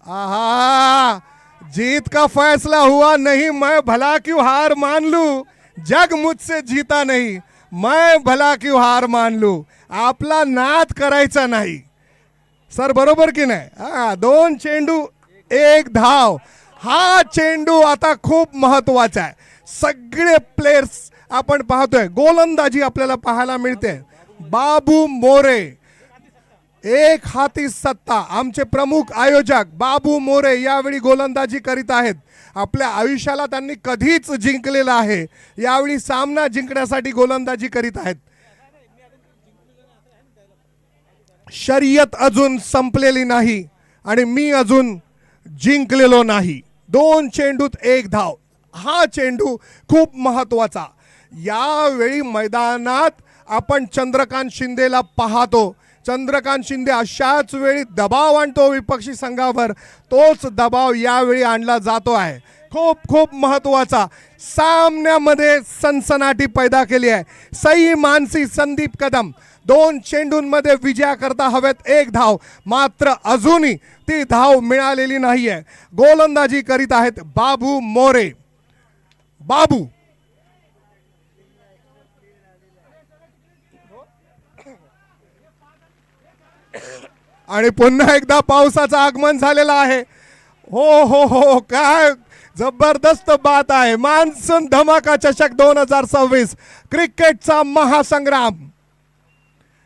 आहा, जीत का फैसला हुआ नहीं, मैं भला क्यों हार मान लूं. जग मुझसे जीता नहीं, मैं भला क्यों हार मान लूं. आपला नाद करायचा नाही. सर बरोबर की नाही. 2 चेंडू 1 धाव. हा चेंडू आता खूप महत्वाचा आहे. सगळे प्लेयर्स आपण पाहतोय. गोलंदाजी आपल्याला पाहायला मिळते. बाबू मोरे, एक हाती सत्ता. आमचे प्रमुख आयोजक बाबू मोरे यावेळी गोलंदाजी करीत आहेत. आपल्या आयुष्याला त्यांनी कधीच जिंकलेला आहे. यावेळी सामना जिंकण्यासाठी गोलंदाजी करीत आहेत. शर्यत अजून संपलेली नाही आणि मी अजून जिंकलेलो नाही. 2 चेंडूत 1 धाव. हा चेंडू खूप महत्वाचा. यावेळी मैदानात आपण चंद्रकांत शिंदेला पाहतो. चंद्रकांत शिंदे अशाच वेळी दबाव आणतो विपक्षी संघावर. तोच दबाव यावेळी आणला जातो आहे. खूप महत्वाचा. सामन्यामध्ये सनसनाटी पैदा केली आहे. सई मानसी, संदीप कदम 2 चेंडूंमध्ये विजयाकरता हवेत 1 धाव. मात्र अजूनही ती धाव मिळालेली नाहीये. गोलंदाजी करीत आहेत बाबू मोरे. बाबू आणि पुन्हा एकदा पावसाचं आगमन झालेलं आहे. हो, काय जबरदस्त बात आहे. मान्सून धमाका चषक 2026 क्रिकेटचा महासंग्राम.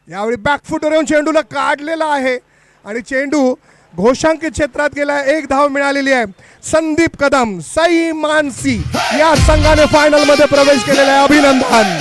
यावेळी बॅकफुटवर येऊन चेंडूला काढलेला आहे आणि चेंडू घोषांकित क्षेत्रात गेला. 1 धाव मिळालेली आहे. संदीप कदम, सई मानसी या संघाने फायनल मध्ये प्रवेश केलेला आहे. अभिनंदन.